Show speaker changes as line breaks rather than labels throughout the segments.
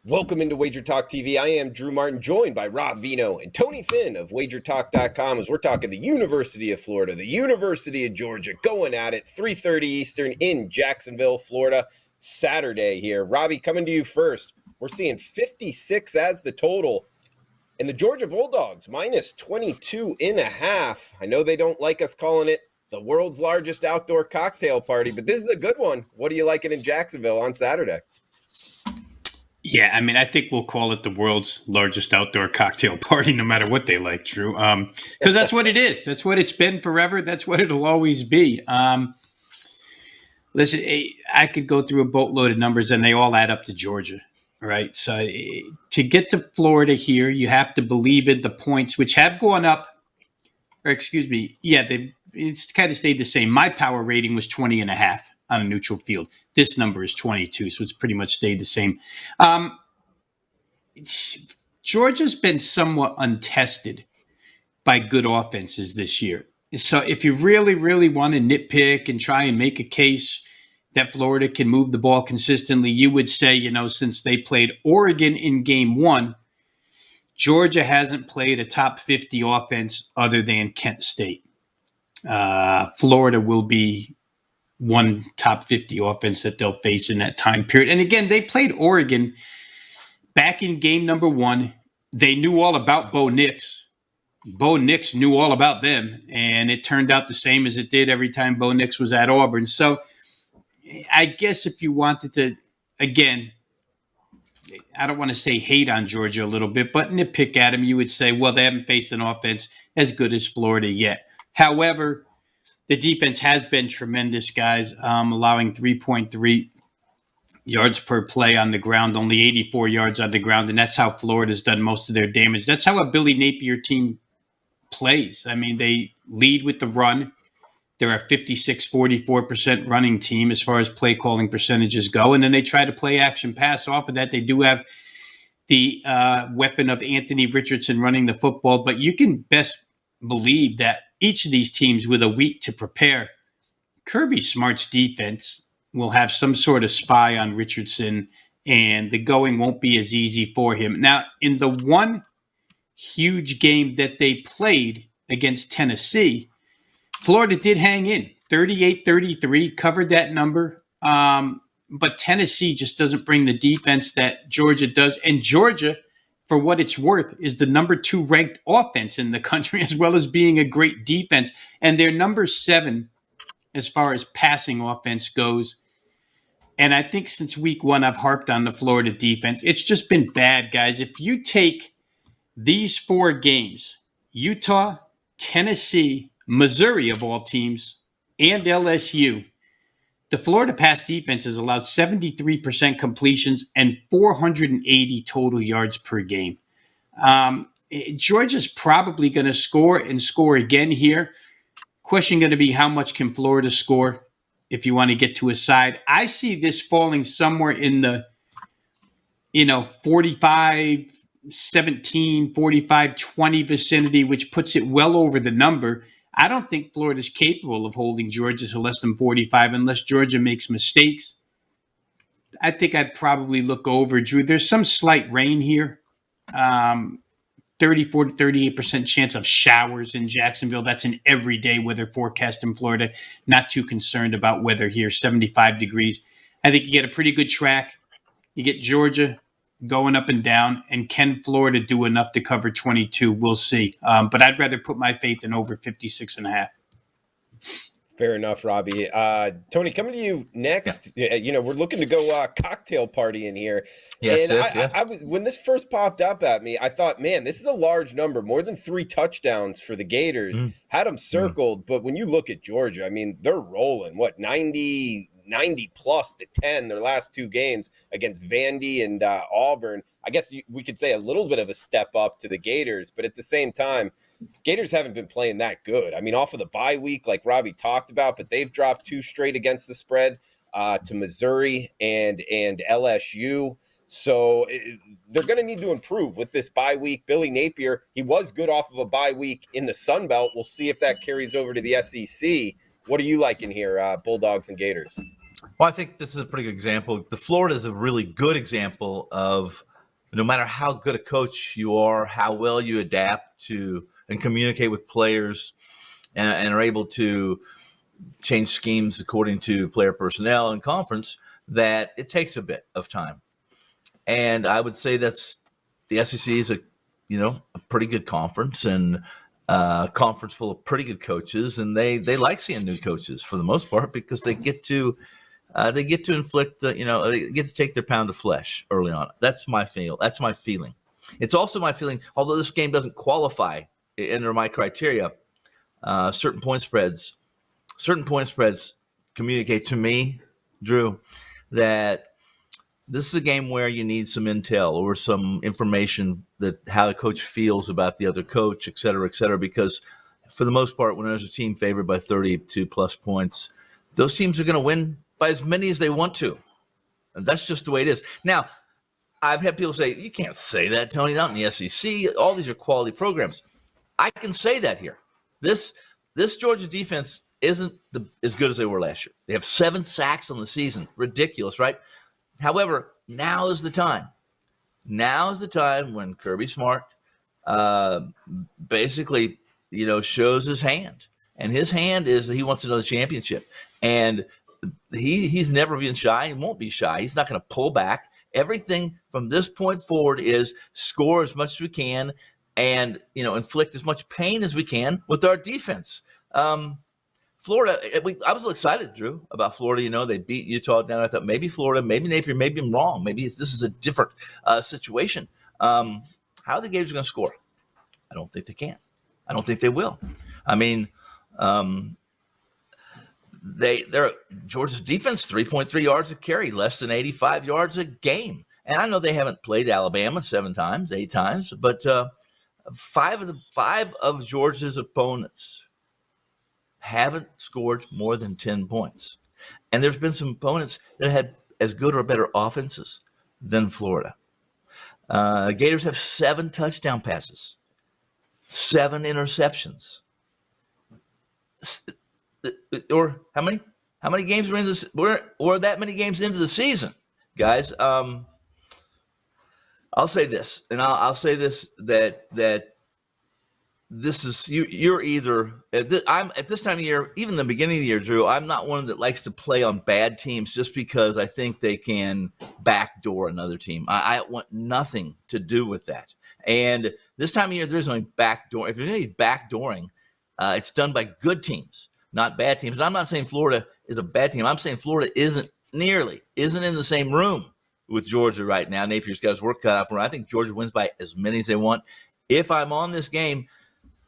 Welcome into Wager Talk TV. I am Drew Martin, joined by Rob Veno and Tony Finn of WagerTalk.com as we're talking the University of Florida, the University of Georgia, going at it, 3:30 Eastern in Jacksonville, Florida, Saturday here. Robbie, coming to you first. We're seeing 56 as the total, and the Georgia Bulldogs minus 22.5. I know they don't like us calling it the world's largest outdoor cocktail party, but this is a good one. What do you like it in Jacksonville on Saturday?
Yeah, I mean, I think we'll call it the world's largest outdoor cocktail party, no matter what they like, Drew. Because that's what it is. That's what it's been forever. That's what it'll always be. Listen, I could go through a boatload of numbers, and they all add up to Georgia, right? So to get to Florida here, you have to believe in the points, which have gone up. Or excuse me, yeah, it's kind of stayed the same. My power rating was 20.5 on a neutral field. This number is 22, so it's pretty much stayed the same. Georgia's been somewhat untested by good offenses this year. So if you really, really want to nitpick and try and make a case that Florida can move the ball consistently, you would say, since they played Oregon in game one, Georgia hasn't played a top 50 offense other than Kent State. Florida will be one top 50 offense that they'll face in that time period. And again, they played Oregon back in game number one. They knew all about Bo Nix. Bo Nix knew all about them, and it turned out the same as it did every time Bo Nix was at Auburn. So I guess if you wanted to, again, I don't want to say hate on Georgia a little bit, but nitpick at them, you would say, well, they haven't faced an offense as good as Florida yet. However, the defense has been tremendous, guys, allowing 3.3 yards per play on the ground, only 84 yards on the ground, and that's how Florida's done most of their damage. That's how a Billy Napier team plays. I mean, they lead with the run. They're a 56-44% running team as far as play calling percentages go, and then they try to play action pass off of that. They do have the weapon of Anthony Richardson running the football, but you can best believe that each of these teams with a week to prepare, Kirby Smart's defense will have some sort of spy on Richardson, and the going won't be as easy for him. Now, in the one huge game that they played against Tennessee, Florida did hang in, 38-33, covered that number. But Tennessee just doesn't bring the defense that Georgia does. And Georgia, for what it's worth, is the number 2 ranked offense in the country, as well as being a great defense. And they're number 7 as far as passing offense goes. And I think since week one, I've harped on the Florida defense. It's just been bad, guys. If you take these 4 games, Utah, Tennessee, Missouri of all teams, and LSU, the Florida pass defense has allowed 73% completions and 480 total yards per game. Georgia's probably going to score and score again here. Question going to be, how much can Florida score if you want to get to a side? I see this falling somewhere in the 45-17, 45-20 vicinity, which puts it well over the number. I don't think Florida's capable of holding Georgia to less than 45 unless Georgia makes mistakes. I think I'd probably look over, Drew. There's some slight rain here. 34 to 38% chance of showers in Jacksonville. That's an everyday weather forecast in Florida. Not too concerned about weather here, 75 degrees. I think you get a pretty good track. You get Georgia going up and down, and can Florida do enough to cover 22? We'll see. But I'd rather put my faith in over 56.5.
Fair enough, Robbie. Tony, coming to you next. Yeah. We're looking to go cocktail party in here.
Yes,
and
yes.
I was, when this first popped up at me, I thought, man, this is a large number, more than 3 touchdowns for the Gators. Had them circled, but when you look at Georgia, I mean, they're rolling. 90 plus to 10 their last 2 games against Vandy and Auburn. I guess we could say a little bit of a step up to the Gators, but at the same time, Gators haven't been playing that good. I mean, off of the bye week, like Robbie talked about, but they've dropped 2 straight against the spread to Missouri and LSU. So they're going to need to improve with this bye week. Billy Napier, he was good off of a bye week in the Sun Belt. We'll see if that carries over to the SEC. What are you liking here, Bulldogs and Gators?
Well, I think this is a pretty good example. The Florida is a really good example of no matter how good a coach you are, how well you adapt to and communicate with players and are able to change schemes according to player personnel and conference, that it takes a bit of time. And I would say that's the SEC is a pretty good conference, and conference full of pretty good coaches, and they like seeing new coaches for the most part because they get to inflict they get to take their pound of flesh early on. That's my feeling. It's also my feeling, although this game doesn't qualify under my criteria, certain point spreads communicate to me, Drew, that this is a game where you need some intel or some information that how the coach feels about the other coach, et cetera, because for the most part, when there's a team favored by 32 plus points, those teams are going to win by as many as they want to. And that's just the way it is. Now, I've had people say, you can't say that, Tony, not in the SEC. All these are quality programs. I can say that here. This Georgia defense isn't as good as they were last year. They have 7 sacks on the season. Ridiculous, right? However, now is the time. Now is the time when Kirby Smart basically, shows his hand. And his hand is that he wants another championship. And he's never been shy. He won't be shy. He's not going to pull back. Everything from this point forward is score as much as we can and, inflict as much pain as we can with our defense. Florida, I was excited, Drew, about Florida. They beat Utah down. I thought maybe Florida, maybe Napier, maybe I'm wrong. Maybe this is a different situation. How are the Gators going to score? I don't think they can. I don't think they will. I mean, they're Georgia's defense, 3.3 yards a carry, less than 85 yards a game. And I know they haven't played Alabama 8 times, but 5 of Georgia's opponents haven't scored more than 10 points. And there's been some opponents that had as good or better offenses than Florida. Gators have 7 touchdown passes, 7 interceptions. Or how many games are in this? Or that many games into the season, guys? I'll say this, and I'll say this that this is you're either I'm at this time of year, even the beginning of the year, Drew. I'm not one that likes to play on bad teams just because I think they can backdoor another team. I want nothing to do with that. And this time of year, there's only backdoor. If there's any backdooring, it's done by good teams, not bad teams. And I'm not saying Florida is a bad team. I'm saying Florida isn't in the same room with Georgia right now. Napier's got his work cut out for him. I think Georgia wins by as many as they want. If I'm on this game,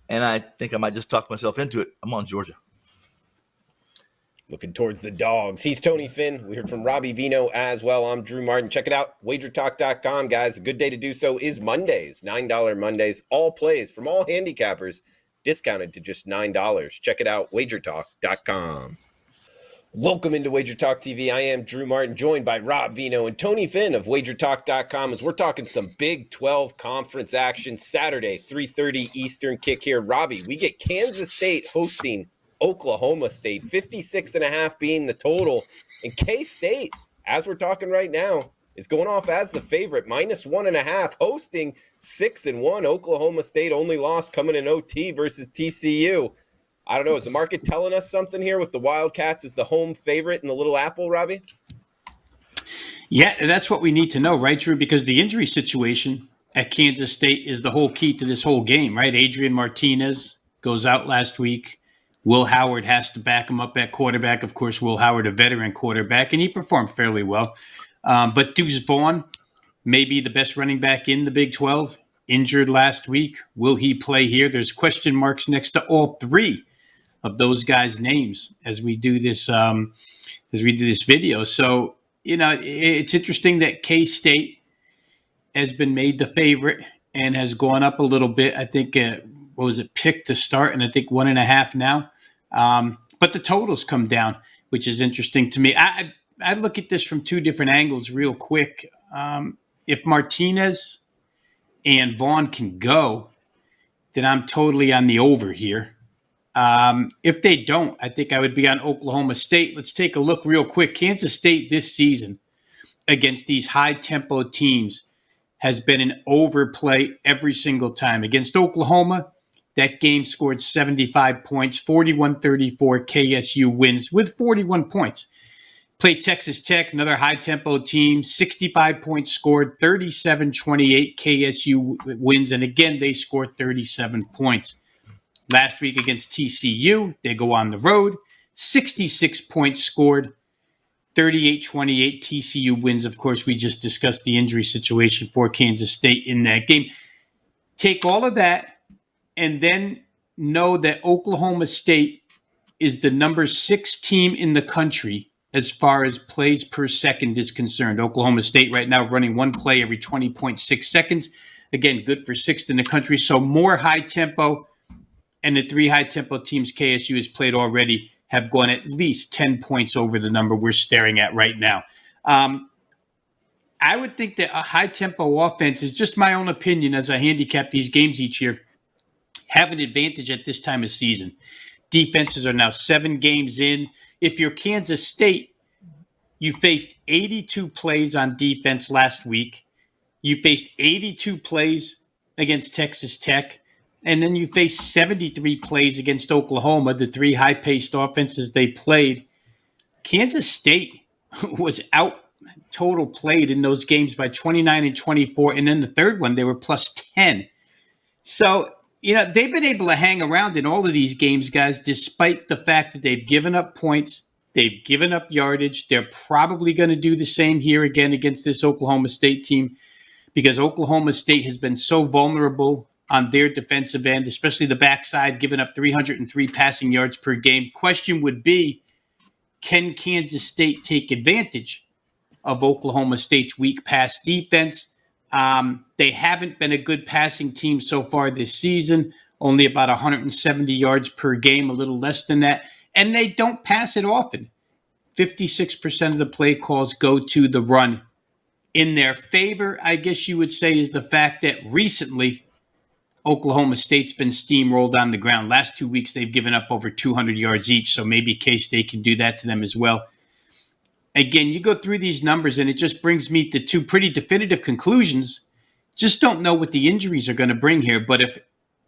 and I think I might just talk myself into it, I'm on Georgia.
Looking towards the dogs. He's Tony Finn. We heard from Robbie Veno as well. I'm Drew Martin. Check it out, wagertalk.com, guys. A good day to do so is Mondays, $9 Mondays. All plays from all handicappers discounted to just $9. Check it out, wagertalk.com. Welcome into Wager Talk TV. I am Drew Martin, joined by Rob Veno and Tony Finn of wagertalk.com as we're talking some Big 12 conference action Saturday, 3:30 Eastern kick here. Robbie, we get Kansas State hosting Oklahoma State, 56.5 being the total. And K-State, as we're talking right now, is going off as the favorite, -1.5, hosting 6-1. Oklahoma State only lost coming in OT versus TCU. I don't know. Is the market telling us something here with the Wildcats as the home favorite in the Little Apple, Robbie?
Yeah, and that's what we need to know, right, Drew? Because the injury situation at Kansas State is the whole key to this whole game, right? Adrian Martinez goes out last week. Will Howard has to back him up at quarterback. Of course, Will Howard, a veteran quarterback, and he performed fairly well. But Deuce Vaughn may be the best running back in the Big 12, injured last week. Will he play here? There's question marks next to all 3 of those guys' names as we do this video. So, it's interesting that K-State has been made the favorite and has gone up a little bit. I think, picked to start, and I think 1.5 now. But the totals come down, which is interesting to me. I look at this from 2 different angles real quick. If Martinez and Vaughn can go, then I'm totally on the over here. If they don't, I think I would be on Oklahoma State. Let's take a look real quick. Kansas State this season against these high-tempo teams has been an overplay every single time. Against Oklahoma, that game scored 75 points, 41-34. KSU wins with 41 points. Played Texas Tech, another high-tempo team, 65 points scored, 37-28. KSU wins, and again, they scored 37 points. Last week against TCU, they go on the road, 66 points scored, 38-28. TCU wins. Of course, we just discussed the injury situation for Kansas State in that game. Take all of that and then know that Oklahoma State is the number 6 team in the country as far as plays per second is concerned. Oklahoma State right now running one play every 20.6 seconds. Again, good for 6th in the country. So more high tempo, and the 3 high tempo teams KSU has played already have gone at least 10 points over the number we're staring at right now. I would think that a high-tempo offense, is just my own opinion as I handicap these games each year, have an advantage at this time of season. Defenses are now 7 games in. If you're Kansas State, you faced 82 plays on defense last week. You faced 82 plays against Texas Tech. And then you faced 73 plays against Oklahoma, the 3 high-paced offenses they played. Kansas State was out total played in those games by 29 and 24. And then the third one, they were plus 10. So, they've been able to hang around in all of these games, guys, despite the fact that they've given up points. They've given up yardage. They're probably going to do the same here again against this Oklahoma State team, because Oklahoma State has been so vulnerable on their defensive end, especially the backside, giving up 303 passing yards per game. Question would be, can Kansas State take advantage of Oklahoma State's weak pass defense? They haven't been a good passing team so far this season, only about 170 yards per game, a little less than that. And they don't pass it often. 56% of the play calls go to the run. In their favor, I guess you would say, is the fact that recently Oklahoma State's been steamrolled on the ground. Last 2 weeks, they've given up over 200 yards each, so maybe K-State can do that to them as well. Again, you go through these numbers, and it just brings me to 2 pretty definitive conclusions. Just don't know what the injuries are going to bring here, but if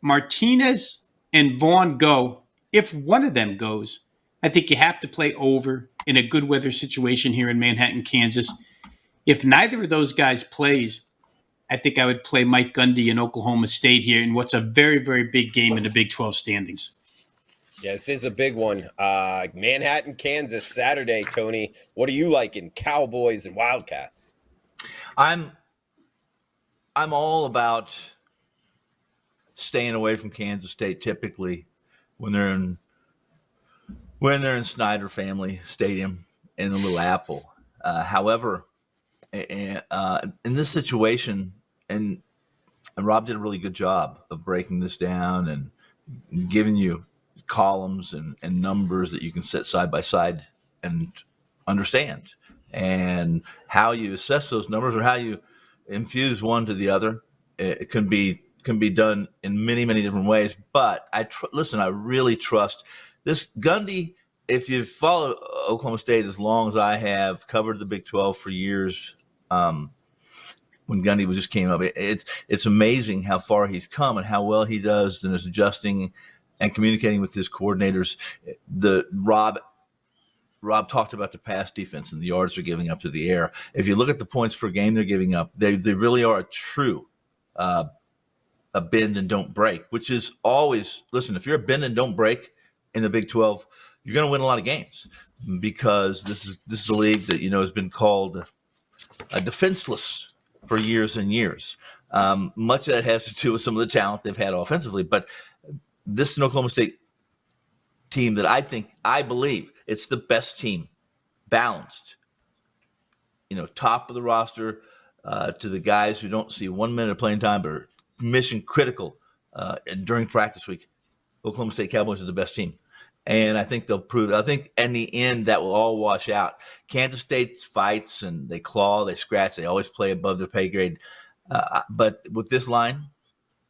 Martinez and Vaughn go, if one of them goes, I think you have to play over in a good weather situation here in Manhattan, Kansas. If neither of those guys plays, I think I would play Mike Gundy in Oklahoma State here in what's a very, very big game in the Big 12 standings.
Yeah, this is a big one. Manhattan, Kansas, Saturday, Tony. What are you liking, Cowboys and Wildcats?
I'm all about staying away from Kansas State typically when they're in Snyder Family Stadium in the Little Apple. However, in this situation, and Rob did a really good job of breaking this down and giving you columns and numbers that you can set side by side and understand, and how you assess those numbers or how you infuse one to the other. It can be done in many, many different ways. But I really trust this Gundy. If you've followed Oklahoma State as long as I have, covered the Big 12 for years, when Gundy just came up, it's amazing how far he's come and how well he does and is adjusting and communicating with his coordinators. Rob talked about the pass defense and the yards they're giving up to the air. If you look at the points per game they're giving up, they really are a true a bend and don't break, which is always, listen, if you're a bend and don't break in the Big 12, you're going to win a lot of games, because this is a league that has been called defenseless for years and years. Much of that has to do with some of the talent they've had offensively, but this is an Oklahoma State team that I believe it's the best team, balanced, top of the roster, to the guys who don't see 1 minute of playing time but are mission critical during practice week. Oklahoma State Cowboys are the best team. And I think they'll prove it. I think in the end that will all wash out. Kansas State fights and they claw, they scratch, they always play above their pay grade. But with this line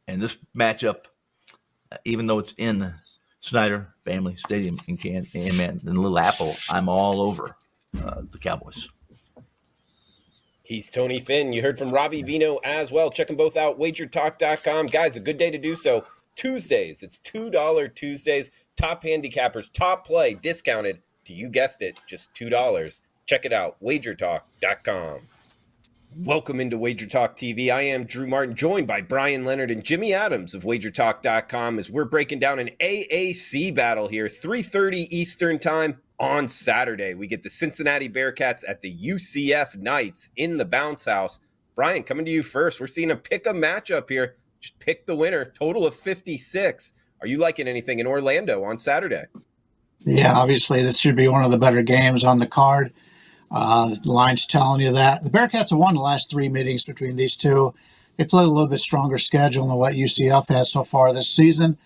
and this matchup, even though it's in Snyder Family Stadium in Little Apple, I'm all over the Cowboys.
He's Tony Finn. You heard from Robbie Veno as well. Check them both out, wagertalk.com. Guys, a good day to do so. Tuesdays, it's $2 Tuesdays. Top handicappers, top play, discounted to, you guessed it, just $2. Check it out, wagertalk.com. Welcome into Wager Talk TV. I am Drew Martin, joined by Bryan Leonard and Jimmy Adams of wagertalk.com as we're breaking down an AAC battle here, 3:30 Eastern time on Saturday. We get the Cincinnati Bearcats at the UCF Knights in the Bounce House. Bryan, coming to you first. We're seeing a pick-em matchup here. Just pick the winner, total of 56. Are you liking anything in Orlando on Saturday?
Yeah, obviously this should be one of the better games on the card. The line's telling you that. The Bearcats have won the last 3 meetings between these two. They played a little bit stronger schedule than what UCF has so far this season.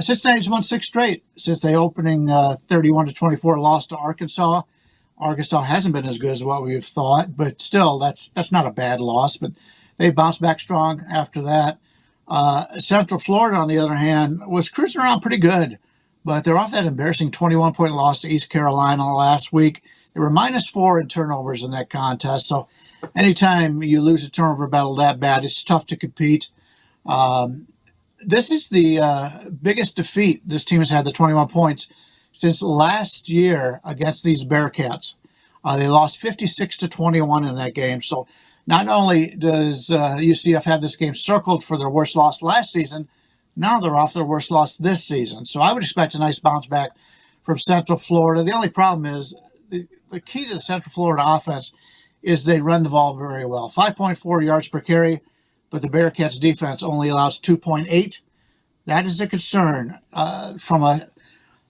Cincinnati's won 6 straight since they opening 31-24 loss to Arkansas. Arkansas hasn't been as good as what we've thought, but still, that's not a bad loss. But they bounced back strong after that. Central Florida, on the other hand, was cruising around pretty good, but they're off that embarrassing 21-point loss to East Carolina last week. They were -4 in turnovers in that contest. So anytime you lose a turnover battle that bad, it's tough to compete. This is the biggest defeat this team has had, the 21 points, since last year against these Bearcats. They lost 56-21 in that game. So not only does UCF have this game circled for their worst loss last season, now they're off their worst loss this season. So I would expect a nice bounce back from Central Florida. The only problem is the key to the Central Florida offense is they run the ball very well. 5.4 yards per carry, but the Bearcats defense only allows 2.8. That is a concern. From a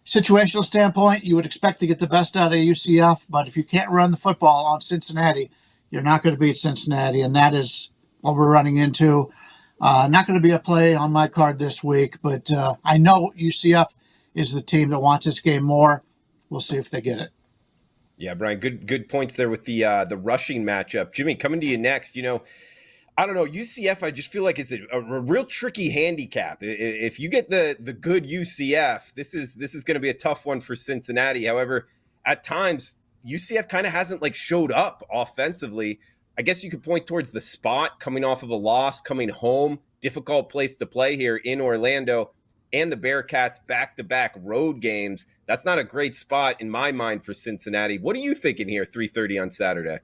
situational standpoint, you would expect to get the best out of UCF, but if you can't run the football on Cincinnati, you're not going to beat Cincinnati, and that is what we're running into. Not going to be a play on my card this week, but I know UCF is the team that wants this game more. We'll see if they get it.
Yeah, Bryan, good points there with the rushing matchup. Jimmy, coming to you next. I don't know, UCF, I just feel like it's a real tricky handicap. If you get the good UCF, this is going to be a tough one for Cincinnati. However, at times UCF kind of hasn't showed up offensively. I guess you could point towards the spot, coming off of a loss, coming home, difficult place to play here in Orlando, and the Bearcats back-to-back road games. That's not a great spot in my mind for Cincinnati. What are you thinking here, 3:30 on Saturday?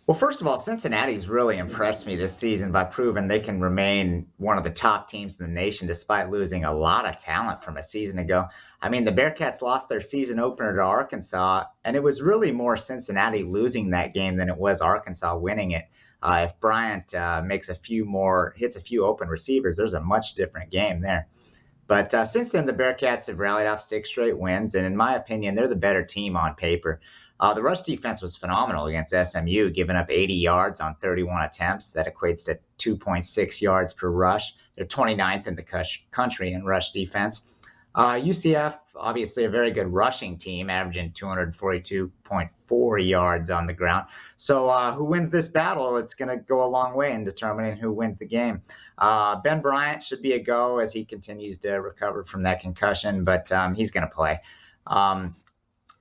Well, first of all, Cincinnati's really impressed me this season by proving they can remain one of the top teams in the nation despite losing a lot of talent from a season ago. I mean, the Bearcats lost their season opener to Arkansas, and it was really more Cincinnati losing that game than it was Arkansas winning it. If Bryant hits a few open receivers, there's a much different game there. But since then, the Bearcats have rallied off 6 straight wins, and in my opinion, they're the better team on paper. The rush defense was phenomenal against SMU, giving up 80 yards on 31 attempts. That equates to 2.6 yards per rush. They're 29th in the country in rush defense. UCF, obviously a very good rushing team, averaging 242.4 yards on the ground. So who wins this battle, it's going to go a long way in determining who wins the game. Ben Bryant should be a go as he continues to recover from that concussion, but he's going to play.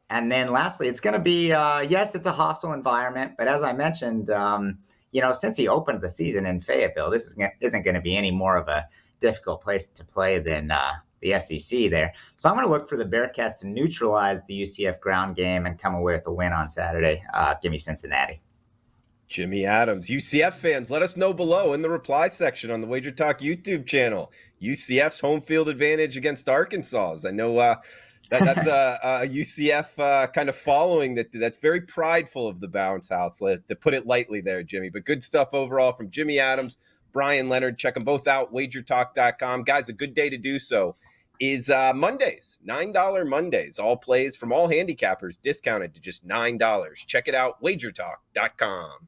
And then lastly, it's going to be, yes, it's a hostile environment, but as I mentioned, since he opened the season in Fayetteville, this isn't going to be any more of a difficult place to play than the SEC there. So I'm going to look for the Bearcats to neutralize the UCF ground game and come away with a win on Saturday. Give me Cincinnati.
Jimmy Adams. UCF fans, let us know below in the reply section on the Wager Talk YouTube channel. UCF's home field advantage against Arkansas. I know that's a UCF kind of following that's very prideful of the Bounce House, to put it lightly there, Jimmy. But good stuff overall from Jimmy Adams, Bryan Leonard. Check them both out, wagertalk.com. Guys, a good day to do so is Mondays, $9 Mondays. All plays from all handicappers discounted to just $9. Check it out, wagertalk.com.